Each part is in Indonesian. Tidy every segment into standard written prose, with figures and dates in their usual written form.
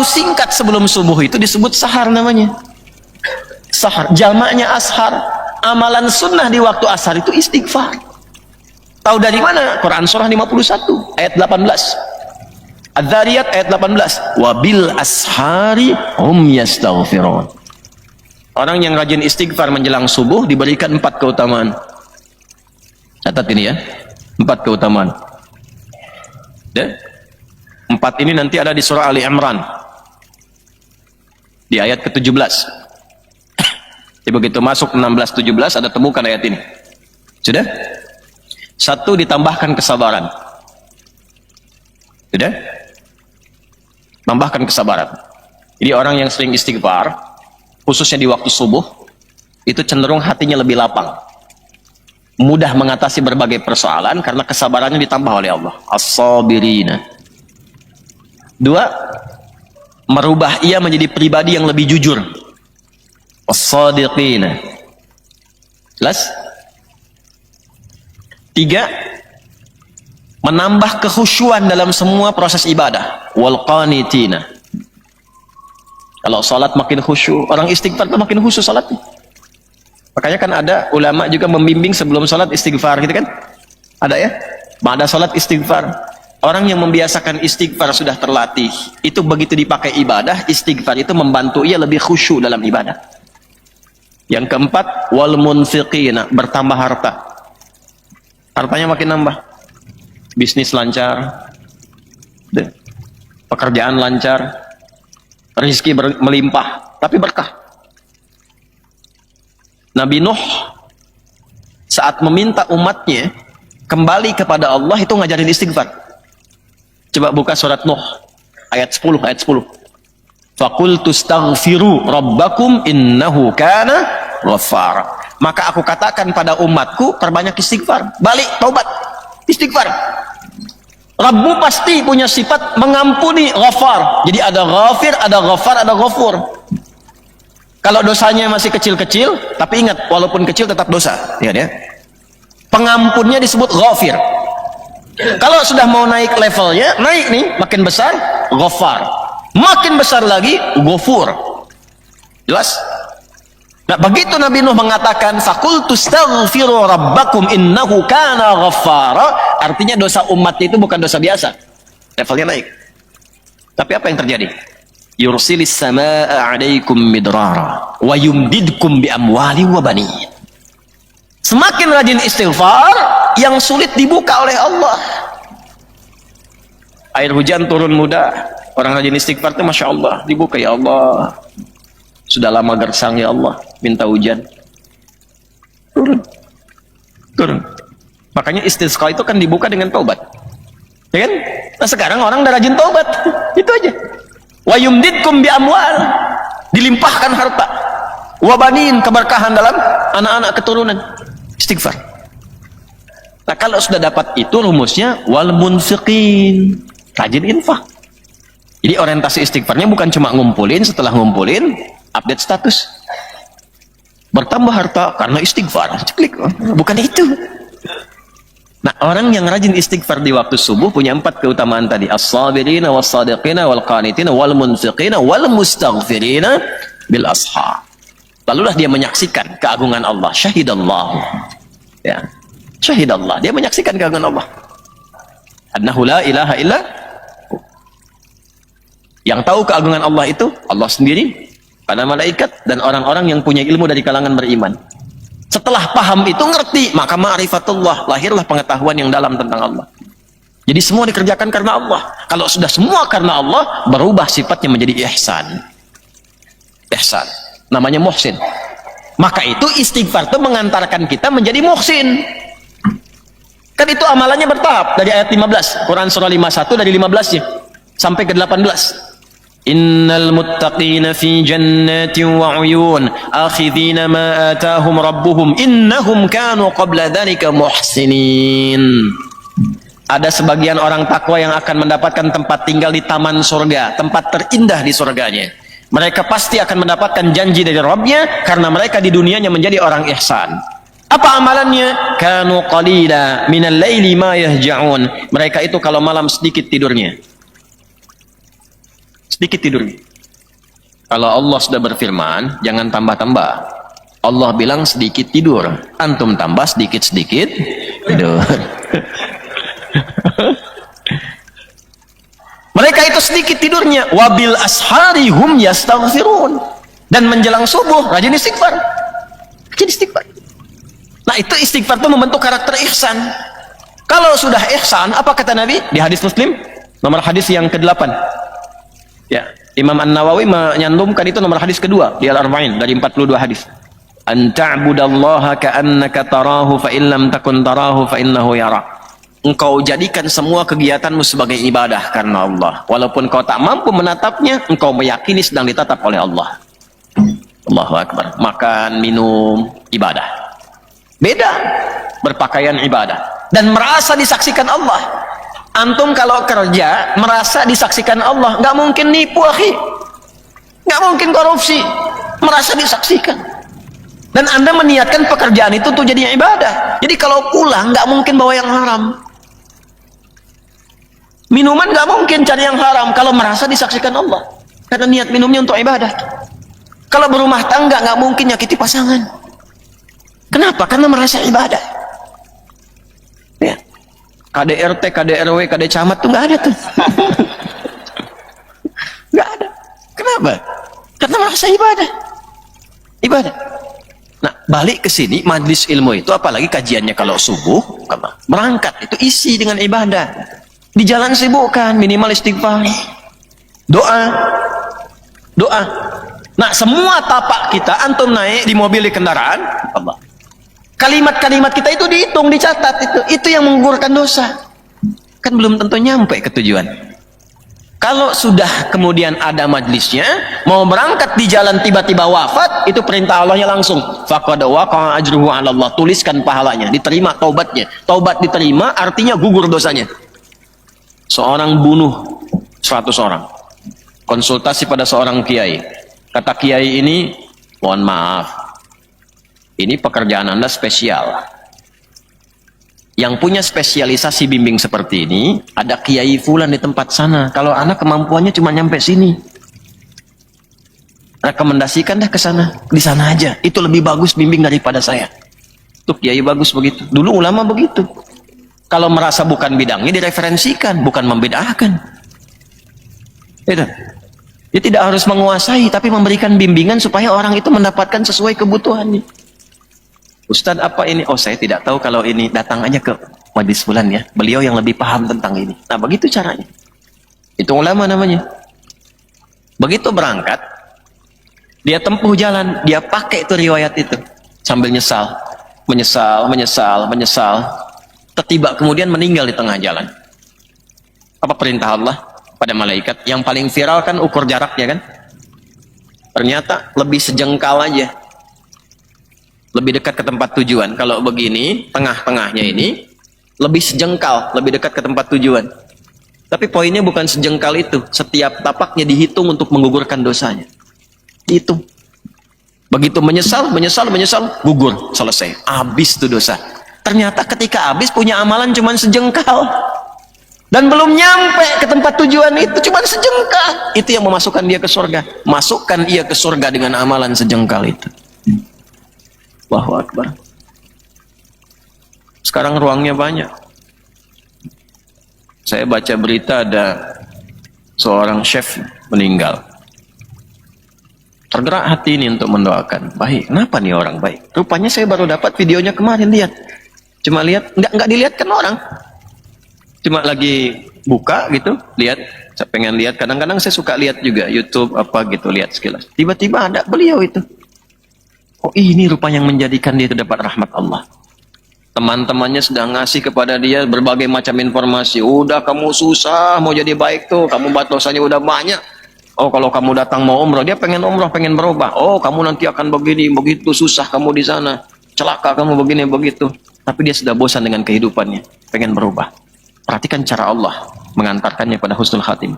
waktu singkat sebelum subuh itu disebut sahar namanya. Sahar, jamaknya ashar. Amalan sunnah di waktu ashar itu istighfar. Tahu dari mana? Quran surah 51 ayat 18. Adz-Dzariyat ayat 18. Wabil ashari hum yastaghfirun. Orang yang rajin istighfar menjelang subuh diberikan 4 keutamaan. Catat ini ya. 4 keutamaan. Dan 4 ini nanti ada di surah Ali Imran. Di ayat ke-17. Begitu masuk 16-17 ada temukan ayat ini. Sudah? 1, ditambahkan kesabaran. Sudah? Tambahkan kesabaran. Jadi orang yang sering istighfar, khususnya di waktu subuh, itu cenderung hatinya lebih lapang. Mudah mengatasi berbagai persoalan karena kesabarannya ditambah oleh Allah. As-sabirina. 2, merubah ia menjadi pribadi yang lebih jujur. As-sadiqina. Jelas? 3, menambah kekhusyuan dalam semua proses ibadah. Wal qanitina. Kalau salat makin khusyuk, orang istighfar itu makin khusyuk salatnya. Makanya kan ada ulama juga membimbing sebelum salat istighfar gitu kan? Ada ya? Ba'da salat istighfar. Orang yang membiasakan istighfar sudah terlatih. Itu begitu dipakai ibadah, istighfar itu membantu ia lebih khusyuk dalam ibadah. Yang keempat, wal munfiqina, bertambah harta. Hartanya makin nambah. Bisnis lancar. Pekerjaan lancar. Rezeki melimpah, tapi berkah. Nabi Nuh saat meminta umatnya kembali kepada Allah itu ngajarin istighfar. Coba buka surat Nuh ayat 10, ayat 10. Faqultu astaghfiru rabbakum innahu kana ghaffara. Maka aku katakan pada umatku, perbanyak istighfar. Balik, taubat, istighfar. Rabbu pasti punya sifat mengampuni, ghafar. Jadi ada ghafir, ada ghafar, ada ghafur. Kalau dosanya masih kecil-kecil, tapi ingat, walaupun kecil tetap dosa. Ingat ya. Pengampunnya disebut ghafir. Kalau sudah mau naik levelnya, naik nih, makin besar, ghafar. Makin besar lagi, ghafur. Jelas? Nah, begitu Nabi Nuh mengatakan, faqultu astaghfiru rabbakum innahu kana ghaffara, artinya dosa umatnya itu bukan dosa biasa. Levelnya naik. Tapi apa yang terjadi? Yursilis samaa'a 'alaikum midrara wa yumdidkum bi amwali wa banin. Semakin rajin istighfar, yang sulit dibuka oleh Allah. Air hujan turun mudah. Orang rajin istighfar itu Masya Allah, dibuka ya Allah. Sudah lama gersang ya Allah, minta hujan. Turun. Makanya istisqa itu kan dibuka dengan taubat. Ya kan? Nah sekarang orang udah rajin taubat. Itu aja. Wa yumdidkum bi amwal. Dilimpahkan harta. Wa banin, keberkahan dalam anak-anak keturunan. Istighfar. Nah kalau sudah dapat itu rumusnya wal munfiqin. Rajin infak. Jadi orientasi istighfarnya bukan cuma ngumpulin, setelah ngumpulin update status. Bertambah harta karena istighfar. Klik. Bukan itu. Nah, orang yang rajin istighfar di waktu subuh punya 4 keutamaan tadi. As-sabirina was-sadiqina wal-qanitina wal-munfiqina wal-mustaghfirina bil ashar. Lalulah dia menyaksikan keagungan Allah. Syahidallahu. Ya. Syahidallah. Dia menyaksikan keagungan Allah. Annahu la ilaha illa. Yang tahu keagungan Allah itu Allah sendiri, para malaikat, dan orang-orang yang punya ilmu dari kalangan beriman. Setelah paham itu, ngerti, maka ma'rifatullah, lahirlah pengetahuan yang dalam tentang Allah. Jadi semua dikerjakan karena Allah. Kalau sudah semua karena Allah, berubah sifatnya menjadi ihsan. Ihsan. Namanya muhsin. Maka itu istighfar itu mengantarkan kita menjadi muhsin. Kan itu amalannya bertahap. Dari ayat 15. Quran surah 51 dari 15-nya. Sampai ke 18. Innal muttaqina fi jannatin wa 'uyun akhidhina ma atahum rabbuhum innahum kanu qabla dhalika muhsinin. Ada sebagian orang takwa yang akan mendapatkan tempat tinggal di taman surga, tempat terindah di surganya. Mereka pasti akan mendapatkan janji dari Rabbnya karena mereka di dunianya menjadi orang ihsan. Apa amalannya? Kanu qalila minal laili ma yahja'un. Mereka itu kalau malam sedikit tidurnya. Sedikit tidurnya. Kalau Allah sudah berfirman, jangan tambah-tambah. Allah bilang sedikit tidur. Antum tambah sedikit-sedikit tidur. Mereka itu sedikit tidurnya. Wabil ashari hum yastaghfirun. Dan menjelang subuh, rajin istighfar. Rajin istighfar. Nah, itu istighfar itu membentuk karakter ihsan. Kalau sudah ihsan, apa kata Nabi? Di hadis Muslim, nomor hadis yang ke-8. Ya, Imam An-Nawawi menyantumkan itu nomor hadis kedua di Al-Arba'in dari 42 hadis. An ta'budallaha ka'annaka tarahu fa in lam takun tarahu fa innahu yara. Engkau jadikan semua kegiatanmu sebagai ibadah karena Allah. Walaupun kau tak mampu menatapnya, engkau meyakini sedang ditatap oleh Allah. Allahu Akbar. Makan, minum, ibadah. Beda. Berpakaian ibadah. Dan merasa disaksikan Allah. Antum kalau kerja, merasa disaksikan Allah. Nggak mungkin nipu, akhi. Nggak mungkin korupsi. Merasa disaksikan. Dan Anda meniatkan pekerjaan itu untuk jadi ibadah. Jadi kalau pulang, nggak mungkin bawa yang haram. Minuman nggak mungkin cari yang haram kalau merasa disaksikan Allah. Karena niat minumnya untuk ibadah. Kalau berumah tangga nggak mungkin nyakiti pasangan. Kenapa? Karena merasa ibadah. Ya. KDRT, KDRW, KD Camat tuh nggak ada tuh. Nggak ada. Kenapa? Karena merasa ibadah. Ibadah. Nah, balik ke sini, majlis ilmu itu, apalagi kajiannya kalau subuh, berangkat, itu isi dengan ibadah. Di jalan sibukkan, minimal istighfar. Doa. Doa. Nah, semua tapak kita, antum naik di mobil, di kendaraan, Allah. Kalimat-kalimat kita itu dihitung, dicatat, itu yang menggugurkan dosa. Kan belum tentu nyampe ke tujuan. Kalau sudah kemudian ada majlisnya, mau berangkat di jalan tiba-tiba wafat, itu perintah Allahnya langsung. Faqad waqa'a ajruhu 'ala Allah. Tuliskan pahalanya, diterima taubatnya. Taubat diterima artinya gugur dosanya. Seorang bunuh 100 orang. Konsultasi pada seorang kiai. Kata kiai ini, mohon maaf, ini pekerjaan Anda spesial. Yang punya spesialisasi bimbing seperti ini, ada kiai fulan di tempat sana. Kalau anak kemampuannya cuma nyampe sini, rekomendasikan dah ke sana. Di sana aja, itu lebih bagus bimbing daripada saya. Tuh kiai bagus begitu. Dulu ulama begitu. Kalau merasa bukan bidangnya, direferensikan, bukan membedahkan. Itu. Dia tidak harus menguasai, tapi memberikan bimbingan supaya orang itu mendapatkan sesuai kebutuhannya. Ustadz apa ini? Oh, saya tidak tahu kalau ini. Datang aja ke majlis fulan ya. Beliau yang lebih paham tentang ini. Nah, begitu caranya. Itu ulama namanya. Begitu berangkat, dia tempuh jalan, dia pakai itu riwayat itu. Sambil nyesal. Menyesal. Tiba kemudian meninggal di tengah jalan. Apa perintah Allah pada malaikat? Yang paling viral kan ukur jaraknya kan? Ternyata lebih sejengkal aja. Lebih dekat ke tempat tujuan. Kalau begini, tengah-tengahnya ini, lebih sejengkal, lebih dekat ke tempat tujuan. Tapi poinnya bukan sejengkal itu. Setiap tapaknya dihitung untuk menggugurkan dosanya. Dihitung. Begitu menyesal, gugur, selesai. Habis itu dosa. Ternyata ketika habis punya amalan cuma sejengkal. Dan belum nyampe ke tempat tujuan itu, cuma sejengkal. Itu yang memasukkan dia ke surga. Masukkan ia ke surga dengan amalan sejengkal itu. Allahu Akbar. Sekarang ruangnya banyak. Saya baca berita ada seorang chef meninggal. Tergerak hati ini untuk mendoakan. Baik, kenapa nih orang baik? Rupanya saya baru dapat videonya kemarin, lihat. Cuma lihat, nggak dilihatkan orang. Cuma lagi buka gitu, lihat. Saya pengen lihat. Kadang-kadang saya suka lihat juga YouTube apa gitu, lihat sekilas. Tiba-tiba ada beliau itu. Oh, ini rupa yang menjadikan dia itu dapat rahmat Allah. Teman-temannya sudah ngasih kepada dia berbagai macam informasi. Udah kamu susah mau jadi baik tuh, kamu dosanya udah banyak. Oh, kalau kamu datang mau umroh, dia pengen umroh, pengen berubah. Oh, kamu nanti akan begini, begitu susah kamu di sana. Celaka kamu begini, begitu. Tapi dia sudah bosan dengan kehidupannya, pengen berubah. Perhatikan cara Allah mengantarkannya pada husnul khatim.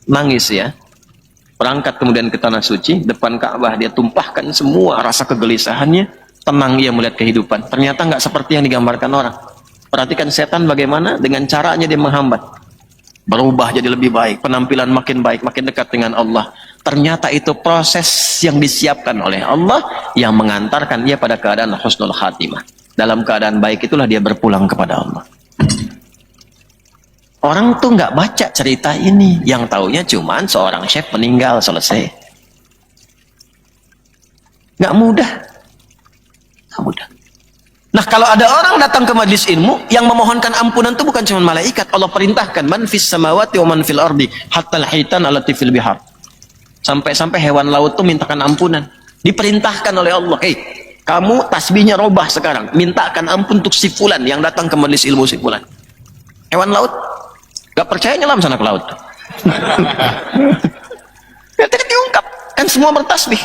Nangis ya. Berangkat kemudian ke tanah suci, depan Ka'bah dia tumpahkan semua rasa kegelisahannya, tenang ia melihat kehidupan. Ternyata nggak seperti yang digambarkan orang. Perhatikan setan bagaimana dengan caranya dia menghambat. berubah jadi lebih baik, penampilan makin baik, makin dekat dengan Allah. Ternyata itu proses yang disiapkan oleh Allah yang mengantarkan dia pada keadaan husnul khatimah. Dalam keadaan baik itulah dia berpulang kepada Allah. Orang tuh nggak baca cerita ini, yang taunya cuman seorang chef meninggal, selesai. Nggak mudah. Nggak mudah. Nah, kalau ada orang datang ke majlis ilmu yang memohonkan ampunan itu bukan cuma malaikat. Allah perintahkan, man fis samawati wa man fil ardi hatta al-hitan allati fil bihar. Sampai-sampai hewan laut itu mintakan ampunan. Diperintahkan oleh Allah, "Hei, kamu tasbihnya robah sekarang, mintakan ampun untuk si fulan yang datang ke majlis ilmu si fulan." Hewan laut gak percaya, nyelam sana ke laut. Tidak diungkap. Kan semua bertasbih.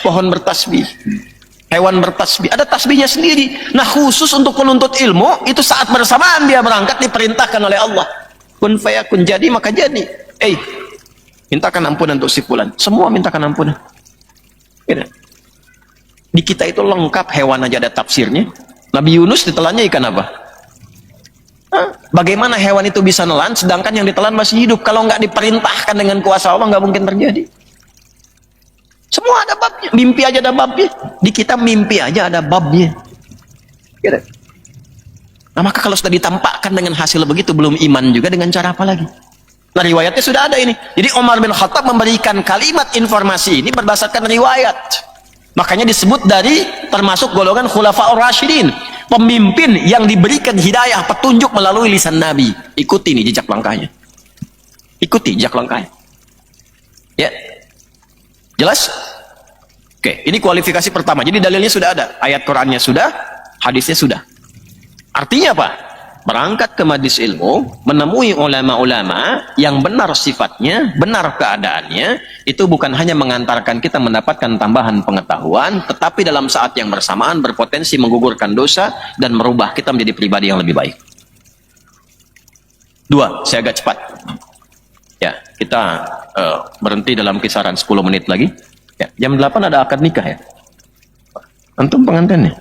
Pohon bertasbih, hewan bertasbih, ada tasbihnya sendiri. Nah, khusus untuk menuntut ilmu, itu saat bersamaan dia berangkat diperintahkan oleh Allah. Kun fayakun, jadi maka jadi. Mintakan ampunan untuk si fulan. Semua mintakan ampunan. Di kita itu lengkap, hewan aja ada tafsirnya. Nabi Yunus ditelannya ikan apa? Bagaimana hewan itu bisa nelan, sedangkan yang ditelan masih hidup? Kalau nggak diperintahkan dengan kuasa Allah, nggak mungkin terjadi. Semua ada babnya, mimpi aja ada babnya. Di kita mimpi aja ada babnya. Gitu. Nah, maka kalau sudah ditampakkan dengan hasil begitu, belum iman juga, dengan cara apa lagi? Nah, riwayatnya sudah ada ini. Jadi Umar bin Khattab memberikan kalimat informasi ini berdasarkan riwayat. Makanya disebut dari termasuk golongan Khulafaur Rasyidin, pemimpin yang diberikan hidayah, petunjuk melalui lisan Nabi. Ikuti nih jejak langkahnya. Ikuti jejak langkahnya. Ya. Jelas? Oke, ini kualifikasi pertama. Jadi dalilnya sudah ada, ayat Qur'annya sudah, hadisnya sudah. Artinya apa? Berangkat ke majlis ilmu, menemui ulama-ulama yang benar sifatnya, benar keadaannya, itu bukan hanya mengantarkan kita mendapatkan tambahan pengetahuan, tetapi dalam saat yang bersamaan berpotensi menggugurkan dosa dan merubah kita menjadi pribadi yang lebih baik. 2, saya agak cepat. Ya, kita berhenti dalam kisaran 10 menit lagi. Ya, jam 8 ada akad nikah ya. Antum pengantinnya.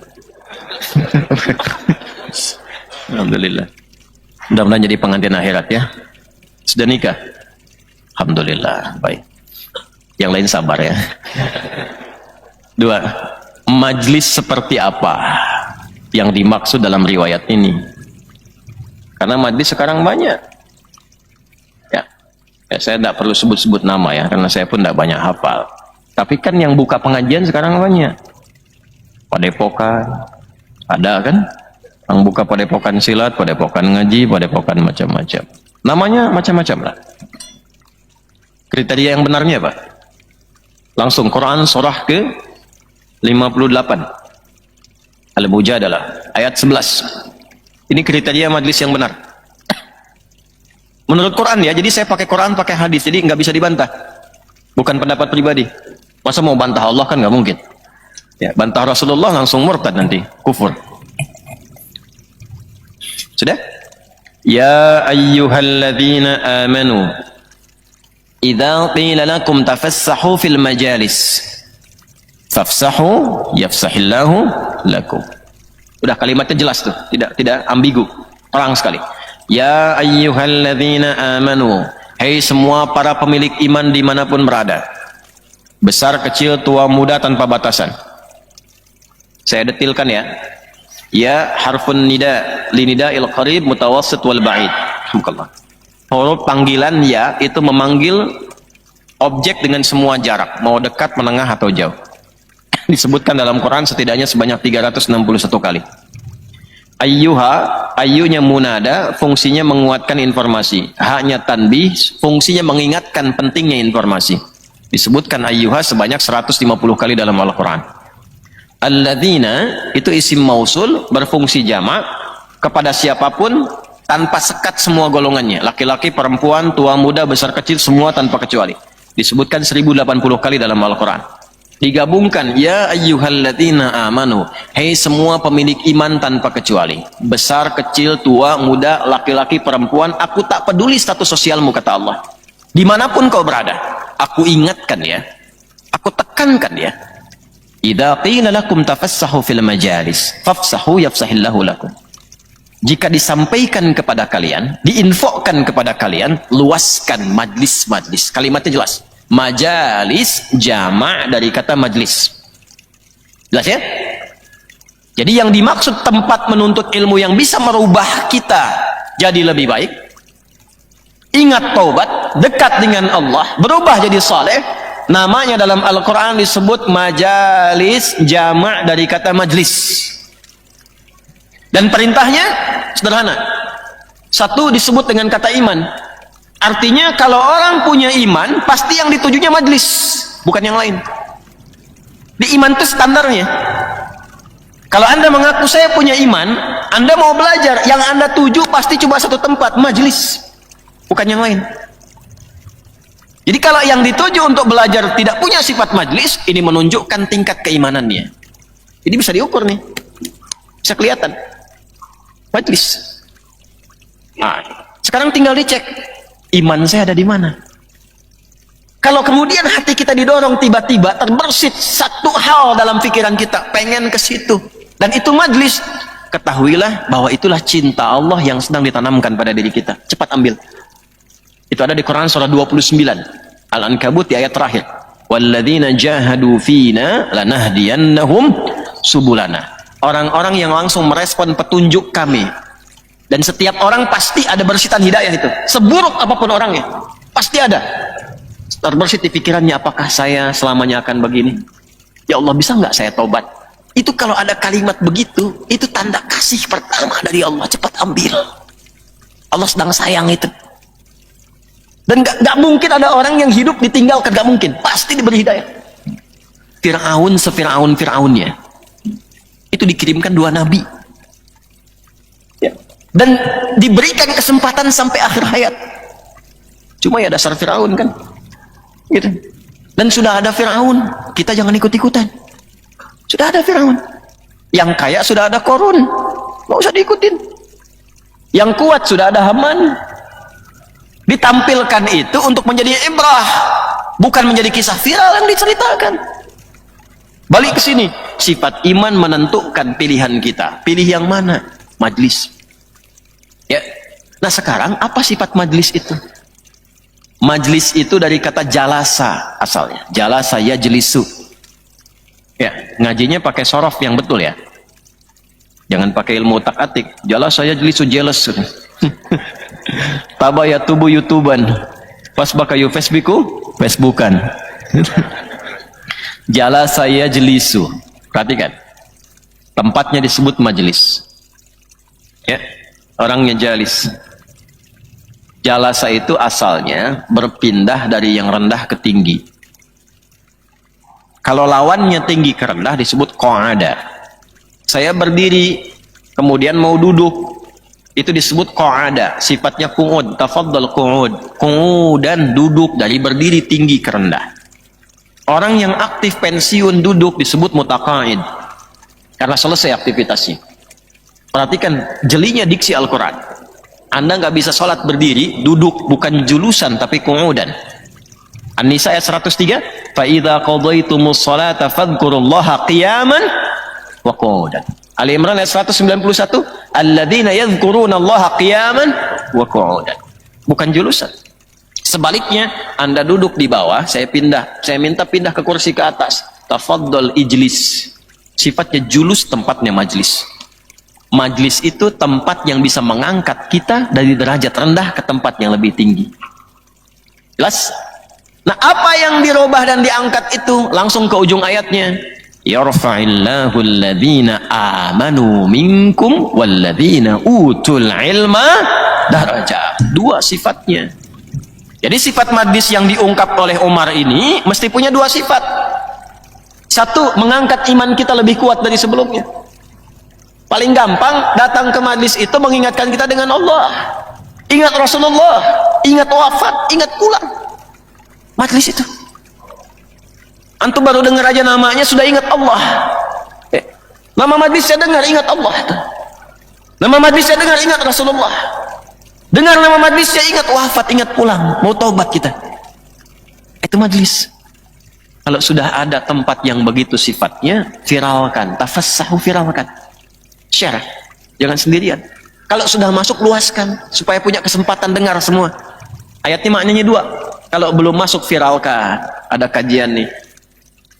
Alhamdulillah. Mudah-mudahan jadi pengantin akhirat ya. Sudah nikah? Alhamdulillah, baik. Yang lain sabar ya. 2, majlis seperti apa yang dimaksud dalam riwayat ini? Karena majlis sekarang banyak. Ya, saya tidak perlu sebut-sebut nama ya, karena saya pun tidak banyak hafal. Tapi kan yang buka pengajian sekarang banyak. Padepokan, ada kan? Yang buka padepokan silat, padepokan ngaji, padepokan macam-macam. Namanya macam-macam lah. Kriteria yang benarnya apa? Langsung Quran surah ke 58. Al-Mujadalah, ayat 11. Ini kriteria majlis yang benar. Menurut Quran ya, jadi saya pakai Quran, pakai hadis, jadi nggak bisa dibantah. Bukan pendapat pribadi. Masa mau bantah Allah kan nggak mungkin. Ya, bantah Rasulullah langsung murtad nanti, kufur. Sudah? Ya ayyuhalladzina amanu, idza qila lakum tafassahu fil majalis, fafsahu yafsahillahu lakum. Udah kalimatnya jelas tuh, tidak ambigu, terang sekali. Ya ayyuhalladzina amanu, hei semua para pemilik iman dimanapun berada, besar kecil tua muda tanpa batasan. Saya detilkan ya. Ya harfun nida linida'il qarib mutawassit wal ba'id. Alhamdulillah. Huruf panggilan ya itu memanggil objek dengan semua jarak, mau dekat, menengah atau jauh. Disebutkan dalam Quran setidaknya sebanyak 361 kali. Ayyuha, ayyunya munada, fungsinya menguatkan informasi. Haknya tanbih, fungsinya mengingatkan pentingnya informasi. Disebutkan ayyuha sebanyak 150 kali dalam Al-Quran. Alladzina, itu isim mausul, berfungsi jamak, kepada siapapun, tanpa sekat semua golongannya. Laki-laki, perempuan, tua, muda, besar, kecil, semua tanpa kecuali. Disebutkan 1080 kali dalam Al-Quran. Digabungkan, ya ayyuhalladzina amanu, hei semua pemilik iman tanpa kecuali, besar, kecil, tua, muda, laki-laki, perempuan, aku tak peduli status sosialmu, kata Allah. Dimanapun kau berada, aku ingatkan ya, aku tekankan ya. Idza qila lakum tafassahu fil majalis, fafsahu yafsahillahu lakum. jika disampaikan kepada kalian, diinfokan kepada kalian, luaskan majlis-majlis. Kalimatnya jelas. Majalis jama' dari kata majlis. Jelas ya? Jadi yang dimaksud tempat menuntut ilmu yang bisa merubah kita jadi lebih baik, ingat taubat, dekat dengan Allah, berubah jadi saleh, namanya dalam Al-Quran disebut majalis jama' dari kata majlis. Dan perintahnya sederhana. Satu disebut dengan kata iman. Artinya kalau orang punya iman, pasti yang ditujunya majlis, bukan yang lain. Di iman itu standarnya. Kalau Anda mengaku saya punya iman, Anda mau belajar, yang Anda tuju pasti cuma satu tempat, majlis, bukan yang lain. Jadi kalau yang dituju untuk belajar tidak punya sifat majlis, ini menunjukkan tingkat keimanannya. Ini bisa diukur nih, bisa kelihatan. Majlis. Nah, sekarang tinggal dicek iman saya ada di mana. Kalau kemudian hati kita didorong tiba-tiba terbersit satu hal dalam pikiran kita, pengen ke situ, dan itu majlis, ketahuilah bahwa itulah cinta Allah yang sedang ditanamkan pada diri kita. Cepat ambil. Itu ada di Quran surah 29 Al-Ankabut di ayat terakhir. Walladzina jahadu fina lanahdiyannahum subulana. Orang-orang yang langsung merespon petunjuk kami. Dan setiap orang pasti ada bersitan hidayah itu. Seburuk apapun orangnya, pasti ada. Terbersit di pikirannya, apakah saya selamanya akan begini? Ya Allah, bisa nggak saya tobat? Itu kalau ada kalimat begitu, itu tanda kasih pertama dari Allah. Cepat ambil. Allah sedang sayang itu. Dan gak mungkin ada orang yang hidup ditinggalkan, gak mungkin. Pasti diberi hidayah. Fir'aun Fir'aunnya itu dikirimkan 2 nabi ya. Dan diberikan kesempatan sampai akhir hayat. Cuma ya dasar Fir'aun kan gitu. Dan sudah ada Fir'aun, kita jangan ikut-ikutan. Sudah ada Fir'aun yang kaya, sudah ada Korun, nggak usah diikutin. Yang kuat sudah ada Haman. Ditampilkan itu untuk menjadi ibrah, bukan menjadi kisah viral yang diceritakan. Balik ke sini, sifat iman menentukan pilihan kita. Pilih yang mana? Majlis. Ya. Nah sekarang apa sifat majlis itu? Majlis itu dari kata jalasa asalnya. Jalasa yajlisu. Ya, ngajinya pakai sorof yang betul ya. Jangan pakai ilmu utak-atik. Jalasa yajlisu jealous. Tabaya tubuh youtuban. Pas bakayu Facebookan. Jalasa yajlisu. Perhatikan. Tempatnya disebut majlis. Ya, orangnya jalis. Jalasa itu asalnya berpindah dari yang rendah ke tinggi. Kalau lawannya tinggi ke rendah disebut qa'ada. Saya berdiri kemudian mau duduk, itu disebut qa'ada. Sifatnya qu'ud, tafaddal qu'ud. Qu'udan, duduk dari berdiri tinggi ke rendah. Orang yang aktif pensiun duduk disebut mutaqa'id, karena selesai aktivitasnya. Perhatikan jelinya diksi Al-Quran. Anda nggak bisa sholat berdiri, duduk, bukan julusan tapi qu'udan. An-Nisa ayat 103, فَإِذَا قَضَيْتُمُ الصَّلَاةَ فَاذْكُرُوا اللَّهَ قِيَامًا وَقُعُودًا. Ali Imran ayat 191, الَّذِينَ يَذْكُرُونَ اللَّهَ قِيَامًا وَقُعُودًا. Bukan julusan. Sebaliknya, Anda duduk di bawah, saya minta pindah ke kursi ke atas. Tafaddal ijlis. Sifatnya julus, tempatnya majlis. Majlis itu tempat yang bisa mengangkat kita dari derajat rendah ke tempat yang lebih tinggi. Jelas? Nah, apa yang dirubah dan diangkat itu? Langsung ke ujung ayatnya. Yarfa'illahu alladhina amanu minkum walladhina utul ilma darajat. 2 sifatnya. Jadi sifat majlis yang diungkap oleh Umar ini mesti punya 2 sifat. 1, mengangkat iman kita lebih kuat dari sebelumnya. Paling gampang datang ke majlis itu mengingatkan kita dengan Allah. Ingat Rasulullah, ingat wafat, ingat pulang. Majlis itu. Antum baru dengar aja namanya sudah ingat Allah. Nama majlis saya dengar ingat Allah. Nama majlis saya dengar ingat Rasulullah. Dengar nama majlis saya ingat wafat, ingat pulang, mau taubat kita. Itu majlis. Kalau sudah ada tempat yang begitu sifatnya, viralkan, tafassahu, viralkan. Share, jangan sendirian. Kalau sudah masuk, luaskan supaya punya kesempatan dengar semua. Ayatnya maknanya dua. Kalau belum masuk, viralkan. Ada kajian nih,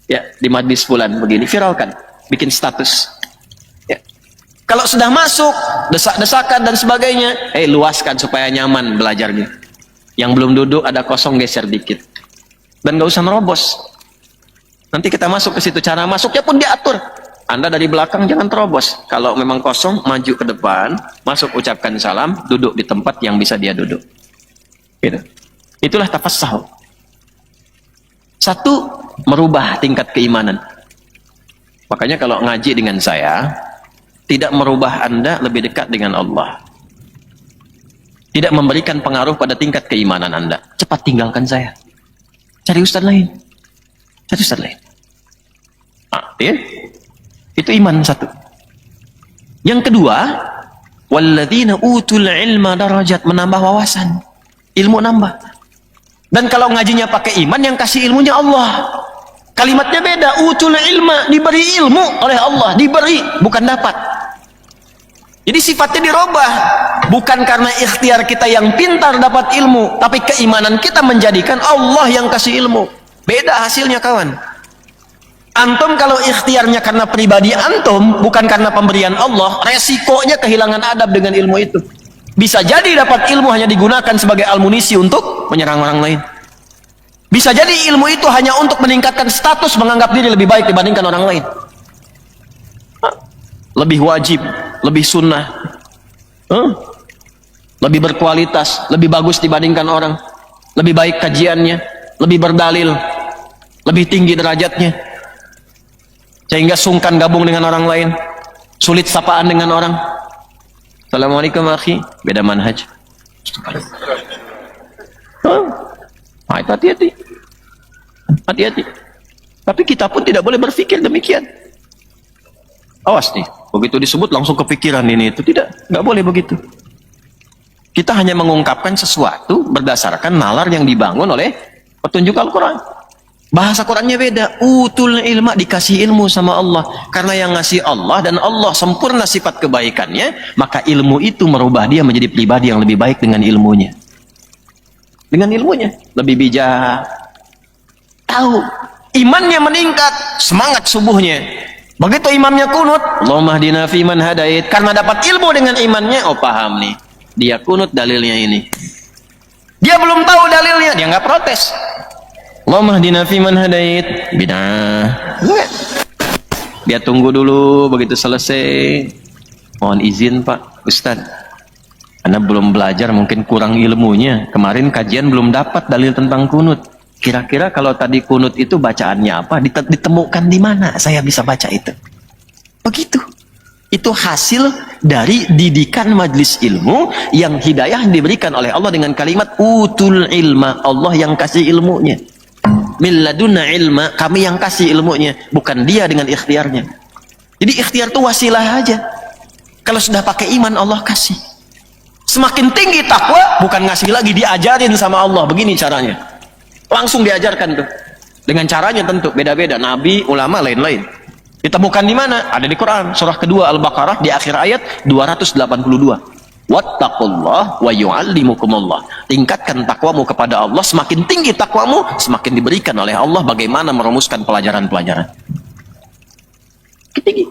ya, di majlis fulan begini, viralkan, bikin status. Ya. Kalau sudah masuk, desak-desakan dan sebagainya, luaskan supaya nyaman belajarnya. Yang belum duduk ada kosong, geser dikit. Dan gak usah merobos. Nanti kita masuk ke situ, cara masuknya pun diatur. Anda dari belakang jangan terobos. Kalau memang kosong, maju ke depan, masuk, ucapkan salam, duduk di tempat yang bisa dia duduk. Gitu. Itulah tafassah. Satu, merubah tingkat keimanan. Makanya kalau ngaji dengan saya, tidak merubah Anda lebih dekat dengan Allah. Tidak memberikan pengaruh pada tingkat keimanan Anda. Cepat tinggalkan saya. Cari ustaz lain. Cari ustaz lain. Ya? Itu iman satu. Yang kedua, walladzina utul ilma darajat, menambah wawasan. Ilmu nambah. Dan kalau ngajinya pakai iman, yang kasih ilmunya Allah. Kalimatnya beda. Utul ilma, diberi ilmu oleh Allah. Diberi, bukan dapat. Jadi sifatnya dirubah. Bukan karena ikhtiar kita yang pintar dapat ilmu, tapi keimanan kita menjadikan Allah yang kasih ilmu. Beda hasilnya, kawan. Antum kalau ikhtiarnya karena pribadi antum, bukan karena pemberian Allah, resikonya kehilangan adab dengan ilmu itu. Bisa jadi dapat ilmu hanya digunakan sebagai amunisi untuk menyerang orang lain. Bisa jadi ilmu itu hanya untuk meningkatkan status, menganggap diri lebih baik dibandingkan orang lain. Lebih wajib, lebih sunnah, lebih berkualitas, lebih bagus dibandingkan orang, lebih baik kajiannya, lebih berdalil, lebih tinggi derajatnya, sehingga sungkan gabung dengan orang lain, sulit sapaan dengan orang. Assalamualaikum akhi, beda manhaj. Itu hati-hati. Hati-hati. Tapi kita pun tidak boleh berpikir demikian. Awas nih, begitu disebut langsung kepikiran ini itu. Tidak, nggak boleh begitu. Kita hanya mengungkapkan sesuatu berdasarkan nalar yang dibangun oleh petunjuk Al-Quran. Bahasa Qurannya beda. Utul ilma, dikasih ilmu sama Allah. Karena yang ngasih Allah dan Allah sempurna sifat kebaikannya, maka ilmu itu merubah dia menjadi pribadi yang lebih baik dengan ilmunya. Dengan ilmunya lebih bijak. Tahu, imannya meningkat, semangat subuhnya. Begitu imamnya kunut, Allahumma hdina fiman hadait. Karena dapat ilmu dengan imannya, oh paham nih. Dia kunut dalilnya ini. Dia belum tahu dalilnya, dia nggak protes. Allahumma hdina fiman hadait. Bidah. Dia tunggu dulu, begitu selesai. Mohon izin Pak Ustaz, Anda belum belajar, mungkin kurang ilmunya. Kemarin kajian belum dapat dalil tentang kunut. Kira-kira kalau tadi kunut itu bacaannya apa? Ditemukan di mana saya bisa baca itu? Begitu. Itu hasil dari didikan majlis ilmu yang hidayah diberikan oleh Allah dengan kalimat utul ilma. Allah yang kasih ilmunya. Min ladunna ilma, kami yang kasih ilmunya, bukan dia dengan ikhtiarnya. Jadi ikhtiar itu wasilah aja. Kalau sudah pakai iman, Allah kasih. Semakin tinggi takwa, bukan ngasih lagi, diajarin sama Allah. Begini caranya. Langsung diajarkan tuh. Dengan caranya tentu beda-beda. Nabi, ulama, lain-lain. Ditemukan di mana? Ada di Quran. Surah kedua Al-Baqarah di akhir ayat 282. Wattaqullah wa yu'allimukumullah. Tingkatkan takwamu kepada Allah. Semakin tinggi takwamu, semakin diberikan oleh Allah bagaimana merumuskan pelajaran-pelajaran. Tinggi.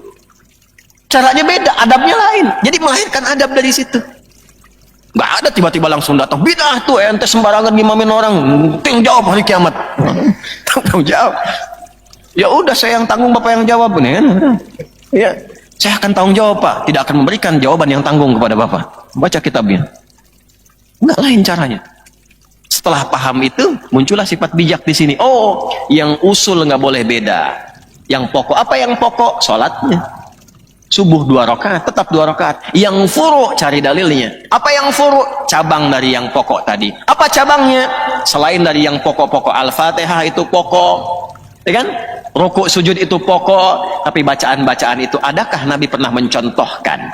Caranya beda, adabnya lain. Jadi melahirkan adab dari situ. Nggak ada tiba-tiba langsung datang bidah tuh, ente sembarangan ngimamin orang, tanggung jawab hari kiamat. Tanggung jawab. Ya udah, saya yang tanggung, Bapak yang jawab nih kan. Ya, saya akan tanggung jawab Pak, tidak akan memberikan jawaban yang tanggung kepada Bapak. Baca kitabnya. Enggak, lain caranya. Setelah paham itu, muncullah sifat bijak di sini. Oh, yang usul nggak boleh beda. Yang pokok, apa yang pokok? Sholatnya. Subuh 2 rakaat, tetap 2 rakaat. Yang furu, cari dalilnya. Apa yang furu? Cabang dari yang pokok tadi. Apa cabangnya? Selain dari yang pokok-pokok, Al-Fatihah itu pokok, ya kan? Rukuk sujud itu pokok. Tapi bacaan-bacaan itu, adakah Nabi pernah mencontohkan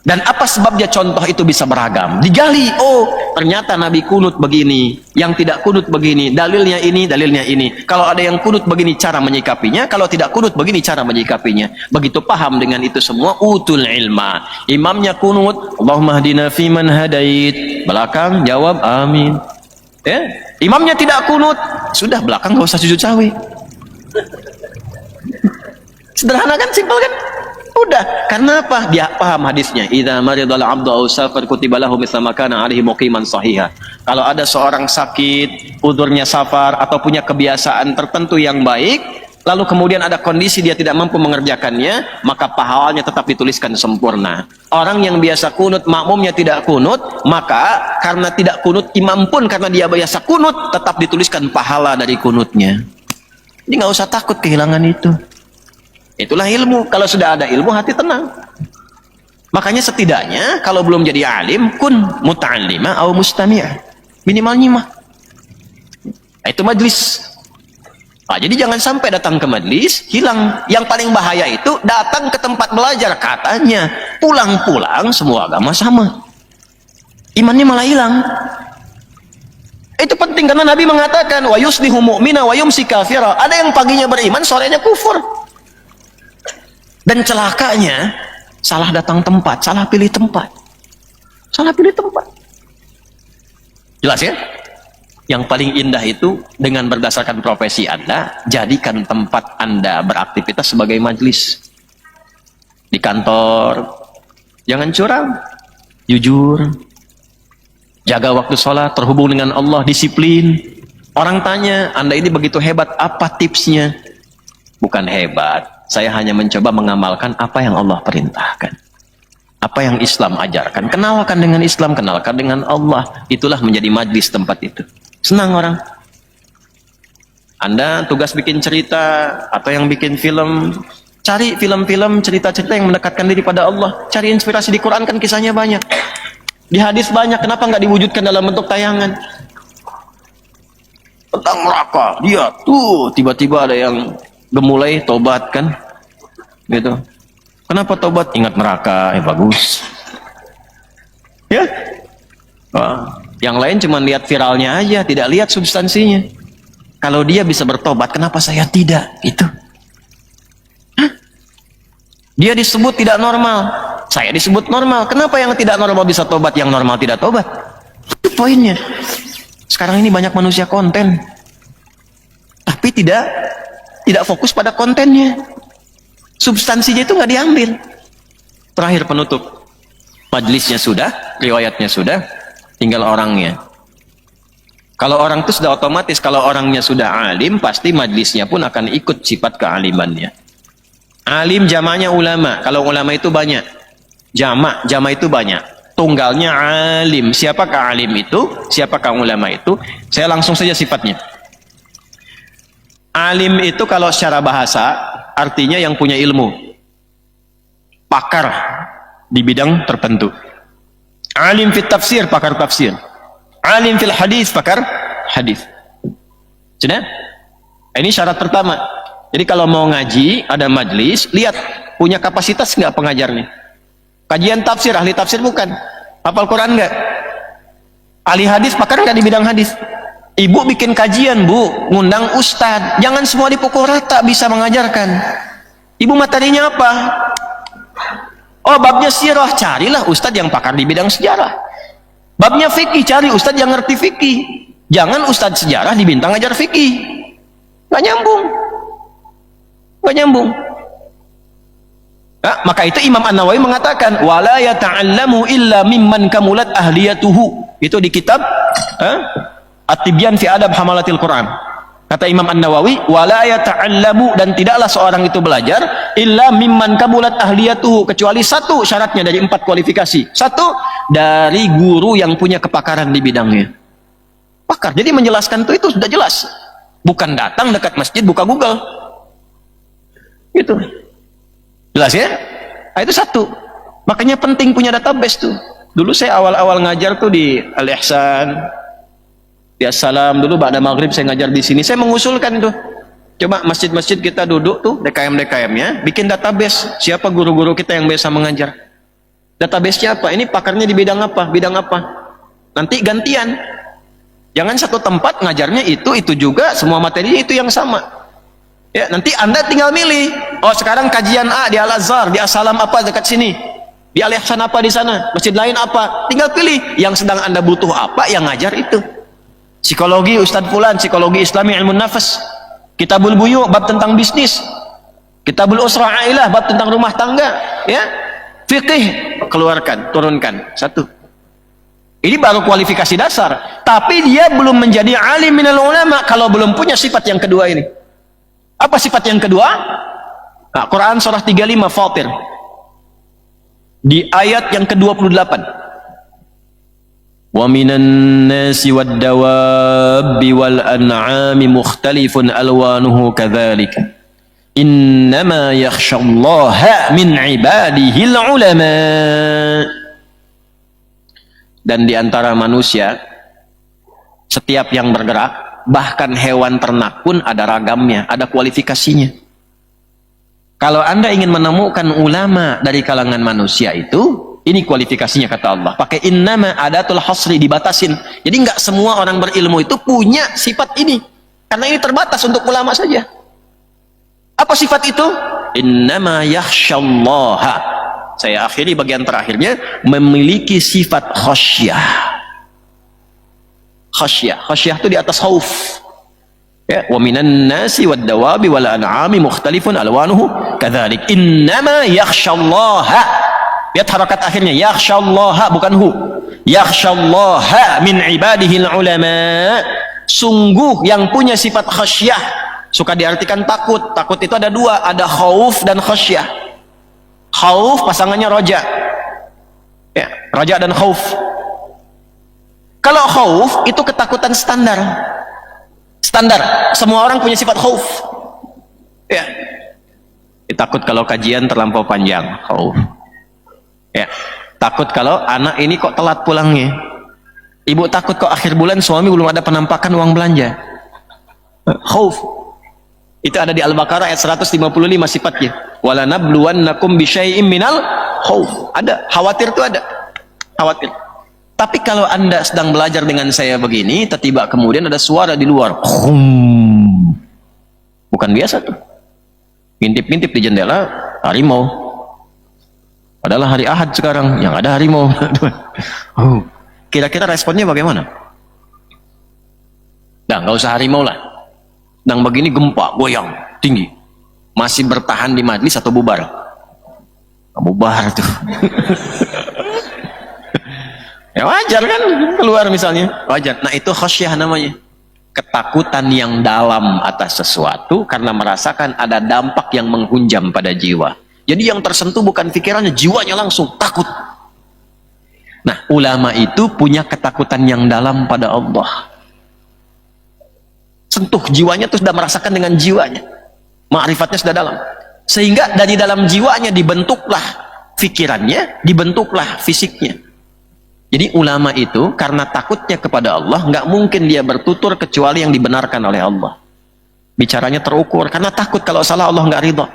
Dan apa sebabnya contoh itu bisa beragam? Digali, oh ternyata Nabi kunut begini, yang tidak kunut begini, dalilnya ini, dalilnya ini. Kalau ada yang kunut begini cara menyikapinya, kalau tidak kunut begini cara menyikapinya. Begitu paham dengan itu semua, utul ilma. Imamnya kunut, Allahumma hdina fiman hadait. Belakang jawab amin. Ya, imamnya tidak kunut, sudah belakang nggak usah sujud sawi. Sederhana kan, simpel kan? Udah, karena apa? Dia paham hadisnya. Idza maridal 'abdu aw safar kutiba lahu mithla ma kana 'alaihi muqiman sahiha. Kalau ada seorang sakit, udurnya safar atau punya kebiasaan tertentu yang baik, lalu kemudian ada kondisi dia tidak mampu mengerjakannya, maka pahalanya tetap dituliskan sempurna. Orang yang biasa kunut, makmumnya tidak kunut, maka karena tidak kunut, imam pun karena dia biasa kunut, tetap dituliskan pahala dari kunutnya. Jadi nggak usah takut kehilangan itu. Itulah ilmu. Kalau sudah ada ilmu, hati tenang. Makanya setidaknya kalau belum jadi alim, kun muta'allima atau mustami'ah, minimal nyimak. Nah, itu majlis. Nah, jadi jangan sampai datang ke majlis hilang. Yang paling bahaya itu datang ke tempat belajar, katanya pulang-pulang semua agama sama, imannya malah hilang. Itu penting karena Nabi mengatakan wa yusbihu mu'mina wa yumsi kafira. Ada yang paginya beriman, sorenya kufur. Dan celakanya salah datang tempat, salah pilih tempat. Salah pilih tempat. Jelas ya? Yang paling indah itu dengan berdasarkan profesi Anda, jadikan tempat Anda beraktivitas sebagai majlis. Di kantor, jangan curang, jujur. Jaga waktu sholat, terhubung dengan Allah, disiplin. Orang tanya, Anda ini begitu hebat, apa tipsnya? Bukan hebat, saya hanya mencoba mengamalkan apa yang Allah perintahkan, apa yang Islam ajarkan. Kenalkan dengan Islam, kenalkan dengan Allah. Itulah menjadi majlis tempat itu. Senang orang. Anda tugas bikin cerita atau yang bikin film, cari film-film, cerita-cerita yang mendekatkan diri pada Allah. Cari inspirasi di Quran, kan kisahnya banyak, di hadis banyak. Kenapa nggak diwujudkan dalam bentuk tayangan? Tentang neraka, dia tuh tiba-tiba ada yang gemulai tobat kan, gitu. Kenapa tobat? Ingat neraka, bagus. Ya, yang lain cuma lihat viralnya aja, tidak lihat substansinya. Kalau dia bisa bertobat, kenapa saya tidak? Itu. Hah? Dia disebut tidak normal, saya disebut normal. Kenapa yang tidak normal bisa tobat, yang normal tidak tobat? Itu poinnya. Sekarang ini banyak manusia konten, tapi tidak fokus pada kontennya, substansinya itu nggak diambil. Terakhir penutup, majlisnya sudah, riwayatnya sudah, tinggal orangnya. Kalau orang itu sudah otomatis, kalau orangnya sudah alim, pasti majlisnya pun akan ikut sifat kealimannya. Alim jamaknya ulama. Kalau ulama itu banyak, jamak itu banyak, tunggalnya alim. Siapakah alim itu? Siapakah ulama itu? Saya langsung saja sifatnya. Alim itu kalau secara bahasa artinya yang punya ilmu, pakar di bidang tertentu. Alim fit tafsir, pakar tafsir. Alim fil hadis, pakar hadis. Sudah? Ini syarat pertama. Jadi kalau mau ngaji, ada majlis, lihat punya kapasitas nggak pengajarnya. Kajian tafsir, ahli tafsir bukan. Hafal Quran nggak? Ahli hadis, pakar nggak di bidang hadis? Ibu bikin kajian, Bu, ngundang ustadz. Jangan semua dipukul rata bisa mengajarkan. Ibu materinya apa? Oh, babnya sirah, carilah ustadz yang pakar di bidang sejarah. Babnya fikih, cari ustadz yang ngerti fikih. Jangan ustadz sejarah dibintang ngajar fikih. Gak nyambung. Gak nyambung. Nah, maka itu Imam An-Nawawi mengatakan, wala yata'allamu illa mimman kamulat ahliyatuhu. Itu di kitab At-Tibyan fi Adab Hamalatil Quran. Kata Imam An-Nawawi, wala yata'allamu, dan tidaklah seorang itu belajar illa mimman kamulat ahliyatuhu, kecuali satu syaratnya dari 4 kualifikasi. Satu, dari guru yang punya kepakaran di bidangnya. Pakar. Jadi menjelaskan itu sudah jelas. Bukan datang dekat masjid buka Google. Gitu. Jelas ya? Nah, itu satu. Makanya penting punya database tuh. Dulu saya awal-awal ngajar tuh di Al-Ihsan, di Assalam, dulu ba'da maghrib saya ngajar di sini. Saya mengusulkan itu, coba masjid-masjid kita duduk tuh, DKM-DKM-nya, bikin database siapa guru-guru kita yang biasa mengajar. Database-nya apa? Ini pakarnya di bidang apa? Bidang apa? Nanti gantian. Jangan satu tempat ngajarnya itu juga, semua materinya itu yang sama. Ya, nanti Anda tinggal milih. Oh, sekarang kajian A di Al-Azhar, di As-Salam apa dekat sini. Di Al-Ihsan apa di sana, masjid lain apa. Tinggal pilih yang sedang Anda butuh apa, yang ngajar itu. Psikologi Ustadz Fulan, psikologi Islami ilmu nafas. Kitabul Buyu bab tentang bisnis. Kitabul Usra Ailah bab tentang rumah tangga, ya. Fikih keluarkan, turunkan satu. Ini baru kualifikasi dasar, tapi dia belum menjadi alim minal ulama kalau belum punya sifat yang kedua ini. Apa sifat yang kedua? Nah, Quran surah 35 Fatir. Di ayat yang ke-28. Wa minan nasi wad dawabi wal an'ami mukhtalifun alwanuhu kadzalika. Innama yakhshallaha min ibadihil ulama. Dan di antara manusia, setiap yang bergerak, bahkan hewan ternak pun ada ragamnya, ada kualifikasinya. Kalau Anda ingin menemukan ulama dari kalangan manusia itu, ini kualifikasinya kata Allah. Pakai innama adatul hasri, dibatasin. Jadi nggak semua orang berilmu itu punya sifat ini. Karena ini terbatas untuk ulama saja. Apa sifat itu? Innama yakhshallaha. Saya akhiri bagian terakhirnya, memiliki sifat khasyah. Khasyah itu di atas khauf. Ya, wa minan nasi wad dawabi wal an'ami mukhtalifun alwanuhu kadzalik. Innama yakhshallaha. Lihat harakat akhirnya, yakhshallaha bukan hu. Yakhshallaha min ibadihil ulama. Sungguh yang punya sifat khasyah. Suka diartikan takut. Takut itu ada dua, ada khauf dan khasyah. Khauf pasangannya roja. Ya, roja dan khauf. Kalau khauf itu ketakutan standar. Standar, semua orang punya sifat khauf. Ya. Takut kalau kajian terlampau panjang, khauf. Ya. Takut kalau anak ini kok telat pulangnya. Ibu takut kok akhir bulan suami belum ada penampakan uang belanja. Khauf. Itu ada di Al-Baqarah ayat 155 sifatnya. Wala nabluwannakum bisyai'im minal khauf. Ada, khawatir itu ada. Khawatir. Tapi kalau Anda sedang belajar dengan saya begini, tiba-tiba kemudian ada suara di luar. Bukan biasa tuh. Ngintip-ngintip di jendela, harimau. Padahal hari Ahad sekarang, yang ada harimau. Kira-kira responnya bagaimana? Nah, nggak usah harimau lah. Nang begini gempa, goyang, tinggi. Masih bertahan di majlis atau bubar? Bubar tuh. Ya wajar kan keluar misalnya, wajar. Nah itu khasyah namanya, ketakutan yang dalam atas sesuatu karena merasakan ada dampak yang menghunjam pada jiwa. Jadi yang tersentuh bukan pikirannya, jiwanya langsung takut. Nah ulama itu punya ketakutan yang dalam pada Allah. Sentuh jiwanya itu sudah merasakan dengan jiwanya, ma'rifatnya sudah dalam. Sehingga dari dalam jiwanya dibentuklah pikirannya, dibentuklah fisiknya. Jadi ulama itu karena takutnya kepada Allah, nggak mungkin dia bertutur kecuali yang dibenarkan oleh Allah. Bicaranya terukur karena takut kalau salah Allah nggak ridho.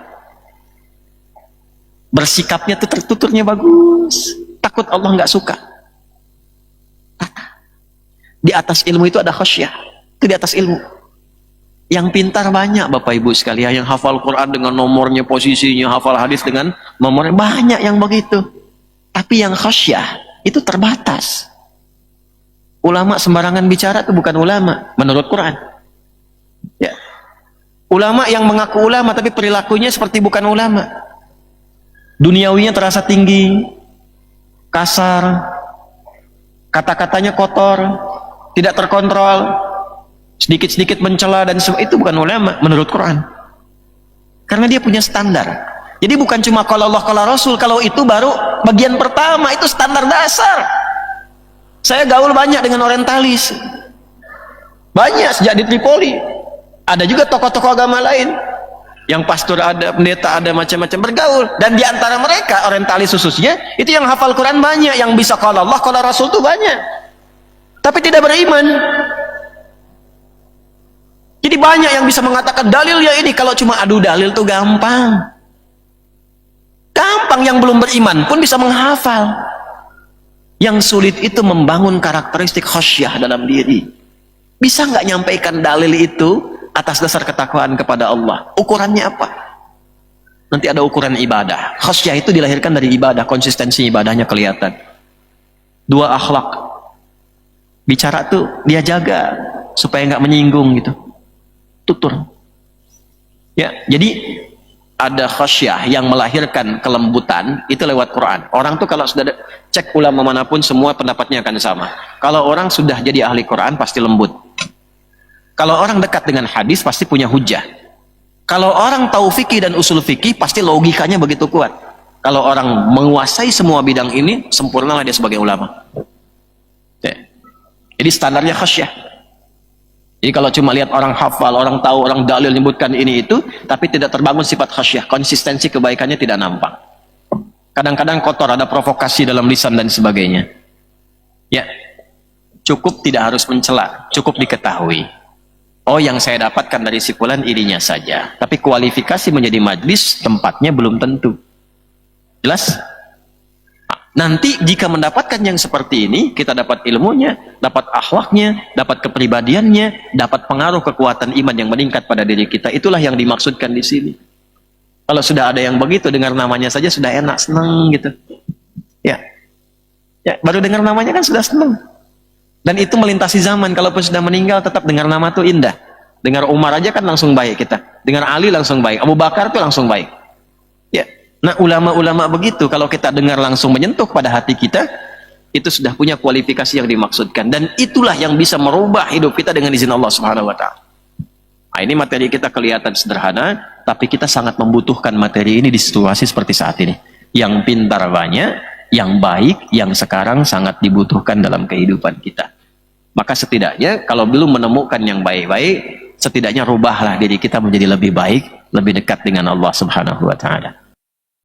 Bersikapnya tuh tertuturnya bagus, takut Allah nggak suka. Di atas ilmu itu ada khasyah, itu di atas ilmu. Yang pintar banyak Bapak Ibu sekalian, yang hafal Quran dengan nomornya, posisinya, hafal hadis dengan nomornya, banyak yang begitu. Tapi yang khasyah itu terbatas. Ulama sembarangan bicara itu bukan ulama menurut Quran. Ya. Ulama yang mengaku ulama tapi perilakunya seperti bukan ulama. Duniawinya terasa tinggi, kasar, kata-katanya kotor, tidak terkontrol, sedikit-sedikit mencela dan itu bukan ulama menurut Quran. Karena dia punya standar. Jadi bukan cuma kalau Allah kalau Rasul, kalau itu baru bagian pertama, itu standar dasar. Saya gaul banyak dengan orientalis. Banyak sejak di Tripoli. Ada juga tokoh-tokoh agama lain. Yang pastor ada, pendeta ada, macam-macam bergaul. Dan di antara mereka, orientalis khususnya, itu yang hafal Quran banyak, yang bisa kalau Allah kalau Rasul itu banyak. Tapi tidak beriman. Jadi banyak yang bisa mengatakan dalilnya ini, kalau cuma adu dalil itu gampang. Gampang, yang belum beriman pun bisa menghafal. Yang sulit itu membangun karakteristik khasyah dalam diri. Bisa nggak nyampaikan dalil itu atas dasar ketakwaan kepada Allah? Ukurannya apa? Nanti ada ukuran ibadah. Khasyah itu dilahirkan dari ibadah, konsistensi ibadahnya kelihatan. 2, akhlak. Bicara tuh dia jaga supaya nggak menyinggung gitu. Tutur. Ya, jadi ada khasyah yang melahirkan kelembutan itu lewat Quran. Orang tuh kalau sudah cek ulama manapun semua pendapatnya akan sama. Kalau orang sudah jadi ahli Quran pasti lembut. Kalau orang dekat dengan hadis pasti punya hujah. Kalau orang tahu fikih dan usul fikih pasti logikanya begitu kuat. Kalau orang menguasai semua bidang ini, sempurnalah dia sebagai ulama. Ya. Jadi standarnya khasyah. Jadi kalau cuma lihat orang hafal, orang tahu, orang dalil menyebutkan ini itu, tapi tidak terbangun sifat khasyah, konsistensi kebaikannya tidak nampak. Kadang-kadang kotor, ada provokasi dalam lisan dan sebagainya. Ya, cukup tidak harus mencela, cukup diketahui. Oh, yang saya dapatkan dari si fulan ininya saja. Tapi kualifikasi menjadi majlis, tempatnya belum tentu. Jelas? Nanti jika mendapatkan yang seperti ini, kita dapat ilmunya, dapat akhlaknya, dapat kepribadiannya, dapat pengaruh kekuatan iman yang meningkat pada diri kita. Itulah yang dimaksudkan di sini. Kalau sudah ada yang begitu, dengar namanya saja sudah enak, senang gitu. Ya, baru dengar namanya kan sudah senang. Dan itu melintasi zaman. Kalaupun sudah meninggal, tetap dengar nama itu indah. Dengar Umar aja kan langsung baik kita. Dengar Ali langsung baik. Abu Bakar itu langsung baik. Ya. Nah, ulama-ulama begitu, kalau kita dengar langsung menyentuh pada hati kita, itu sudah punya kualifikasi yang dimaksudkan. Dan itulah yang bisa merubah hidup kita dengan izin Allah Subhanahu wa Ta'ala. Nah, ini materi kita kelihatan sederhana, tapi kita sangat membutuhkan materi ini di situasi seperti saat ini. Yang pintar banyak, yang baik, yang sekarang sangat dibutuhkan dalam kehidupan kita. Maka setidaknya, kalau belum menemukan yang baik-baik, setidaknya rubahlah diri kita menjadi lebih baik, lebih dekat dengan Allah Subhanahu wa Ta'ala.